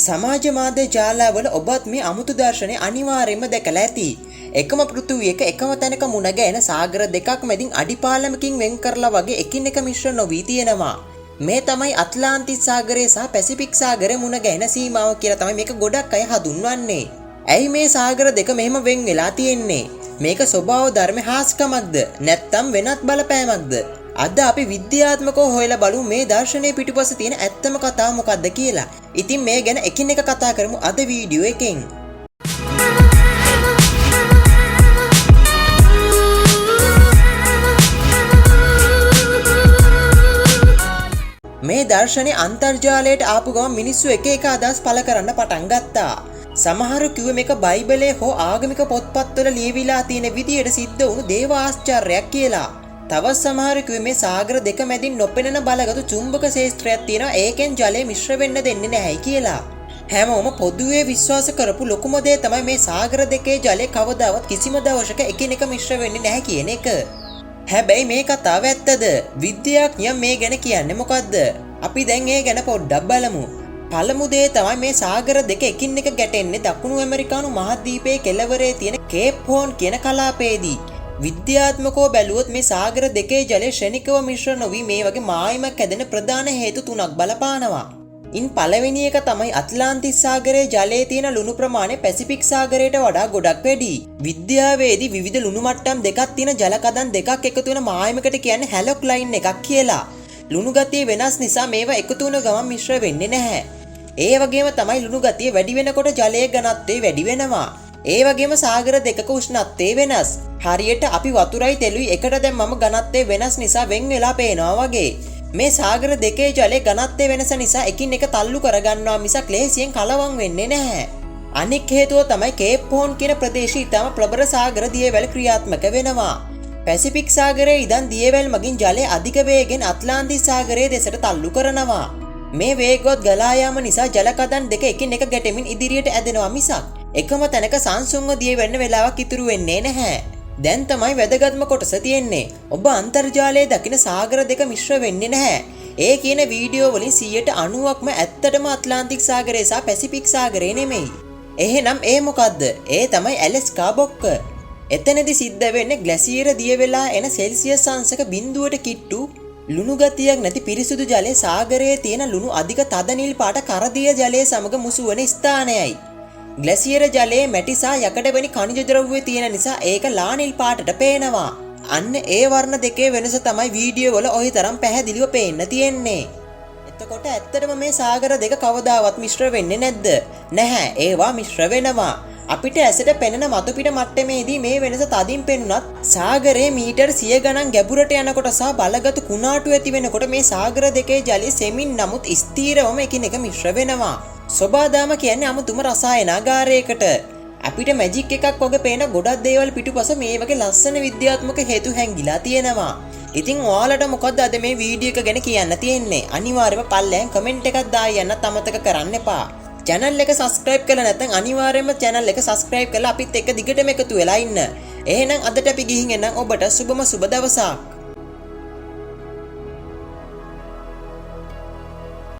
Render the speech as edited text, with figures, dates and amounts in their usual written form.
සමාජ මාධ්‍ය ජාලවල ඔබත් මේ අමුතු දර්ශනය අනිවාර්යයෙන්ම දැකලා ඇති. එකම පෘථුවියක එකම තැනක මුණ ගැහෙන සාගර දෙකක් මැදින් අඩිපාලමකින් වෙන් කරලා වගේ එකිනෙක මිශ්‍ර නොවී තියෙනවා. මේ තමයි අට්ලාන්ටික් සාගරය සහ පැසිෆික් සාගරය මුණ ගැහෙන සීමාව කියලා තමයි මේක ගොඩක් අය හඳුන්වන්නේ. ඇයි මේ සාගර දෙක මෙහෙම වෙන් වෙලා තියෙන්නේ? මේක ස්වභාව ධර්ම හාස්කමක්ද නැත්නම් වෙනත් බලපෑමක්ද? අද අපි විද්‍යාත්මකව හොයලා බලමු මේ දර්ශනයේ පිටුපස තියෙන ඇත්තම කතාව මොකක්ද කියලා. ඉතින් මේ ගැන එකිනෙක කතා කරමු අද වීඩියෝ එකෙන්. මේ දර්ශනේ අන්තර්ජාලයට ආපු ගමන් මිනිස්සු එක එක අදහස් පළ කරන්න පටන් ගත්තා. සමහරු කිව්වේ මේක බයිබලයේ හෝ ආගමික පොත්පත්වල ලියවිලා තියෙන විදියට සිද්ධ වුණු දේව ආශ්චර්යයක් කියලා. තවත් සමහරු කිව්වේ මේ සාගර දෙක මැදින් නොපෙනෙන බලගතු චුම්බක ශේෂ්ත්‍රයක් තියෙනවා ඒකෙන් ජලය මිශ්‍ර වෙන්න දෙන්නේ නැහැයි කියලා. හැමෝම පොදුවේ විශ්වාස කරපු ලොකුම දේ තමයි මේ සාගර දෙකේ ජලය කවදාවත් කිසිම දවසක එකිනෙක මිශ්‍ර වෙන්නේ නැහැ කියන එක. හැබැයි මේ කතාව ඇත්තද? විද්‍යාඥයන් මේ ගැන කියන්නේ මොකද්ද? අපි දැන් ඒ ගැන පොඩ්ඩක් බලමු. පළමු දේ තමයි මේ සාගර දෙක එකින් එක ගැටෙන්නේ දකුණු ඇමරිකානු මහද්වීපයේ කෙළවරේ තියෙන කේප් හෝන් කියන කලාපයේදී. විද්‍යාත්මකව බැලුවොත් මේ සාගර දෙකේ ජලය ශ්‍රේණිකව මිශ්‍ර නොවි මේ වගේ මායිමක් හැදෙන ප්‍රධාන හේතු තුනක් බලපානවා. ඉන් පළවෙනි එක තමයි අට්ලාන්ටික් සාගරයේ ජලයේ තියෙන ලුණු ප්‍රමාණය පැසිෆික් සාගරයට වඩා ගොඩක් වැඩි. විද්‍යාවේදී විවිධ ලුණු මට්ටම් දෙකක් තියෙන ජල කඳන් දෙකක් එකතු වෙන මායිමකට කියන්නේ හැලොක් ලයින් එකක් කියලා. ලුණු ගතිය වෙනස් නිසා මේවා එකතු වුණ ගමන් මිශ්‍ර වෙන්නේ නැහැ. ඒ වගේම තමයි ලුණු ගතිය වැඩි වෙනකොට ජලයේ ඝනත්වය වැඩි වෙනවා. ඒ වගේම සාගර දෙකක උෂ්ණත්වය වෙනස්. හරියට අපි වතුරයි තෙලුයි එකට දැම්මම ඝනත්වය වෙනස් නිසා වෙන් වෙලා පේනවා වගේ. මේ සාගර දෙකේ ජලයේ ඝනත්වය වෙනස නිසා එකින් එක තල්ලු කරගන්නවා මිසක් ලේසියෙන් කලවම් වෙන්නේ නැහැ. අනෙක් හේතුව තමයි කේප් හෝන් කියන ප්‍රදේශයේ ඊටම ප්‍රබල සාගර දියවැල් ක්‍රියාත්මක වෙනවා. පැසිෆික් සාගරයේ ඉඳන් දියවැල් මගින් ජලය අධික වේගෙන් අට්ලාන්ටික් සාගරයේ දෙසට තල්ලු කරනවා. මේ වේගවත් ගලා යාම නිසා ජල කඳන් දෙක එකින් එක ගැටෙමින් ඉදිරියට ඇදෙනවා මිසක් එකම තැනක සංසුන්ව දිය වෙන්න වෙලාවක් ඉතුරු වෙන්නේ නැහැ. දැන් තමයි වැදගත්ම කොටස තියෙන්නේ. ඔබ අන්තර්ජාලයේ දකින සාගර දෙක මිශ්‍ර වෙන්නේ නැහැ. ඒ කියන වීඩියෝ වලින් 90%ක්ම ඇත්තටම අට්ලාන්ටික් සාගරය සහ පැසිෆික් සාගරය නෙමෙයි. එහෙනම් ඒ මොකද්ද? ඒ තමයි ඇලස්කා බොක්ක. එතනදි සිද්ධ වෙන්නේ ග්ලැසියර දිය වෙලා එන සෙල්සියස් අංශක බිඳුවට කිට්ටු ලුණු ගතියක් නැති පිරිසුදු ජලය සාගරයේ තියෙන ලුණු අධික තද නිල් පාට කරදිය ජලය සමග මුසු වන ස්ථානයයි. ග්ලැසියර ජලයේ මැටි සහ යකඩ වැනි ඛනිජ ද්‍රව්‍ය තියෙන නිසා ඒක ලා නිල් පාටට පේනවා. අන්න ඒ වර්ණ දෙකේ වෙනස තමයි වීඩියෝ වල ඔය තරම් පැහැදිලිව පේන්න තියෙන්නේ. එතකොට ඇත්තටම මේ සාගර දෙක කවදාවත් මිශ්‍ර වෙන්නේ නැද්ද? නැහැ, ඒවා මිශ්‍ර වෙනවා. අපිට ඇසට පෙනෙන මතුපිට මට්ටමේදී මේ වෙනස තදින් පෙනුනත් සාගරයේ මීටර් 100 ගණන් ගැඹුරට යනකොට සහ බලගත් කුණාටු ඇති වෙනකොට මේ සාගර දෙකේ ජලය සෙමින් නමුත් ස්ථීරවම එකිනෙක මිශ්‍ර වෙනවා. සෝබාදාම කියන්නේ අමුතුම රසායනාගාරයකට. අපිට මැජික් එකක් වගේ පේන ගොඩක් දේවල් පිටුපස මේ වගේ ලස්සන විද්‍යාත්මක හේතු හැංගිලා තියෙනවා. ඉතින් ඔයාලට මොකද්ද අද මේ වීඩියෝ එක ගැන කියන්න තියෙන්නේ? අනිවාර්යයෙන්ම පල්ලෙන් කමෙන්ට් එකක් දාලා යන්නත් අමතක කරන්න එපා. channel එක subscribe කරලා නැත්නම් අනිවාර්යයෙන්ම channel එක subscribe කරලා අපිත් එක්ක දිගටම එකතු වෙලා ඉන්න. එහෙනම් අදට අපි ගිහින් එන්නම් ඔබට සුබම සුබ දවසක්.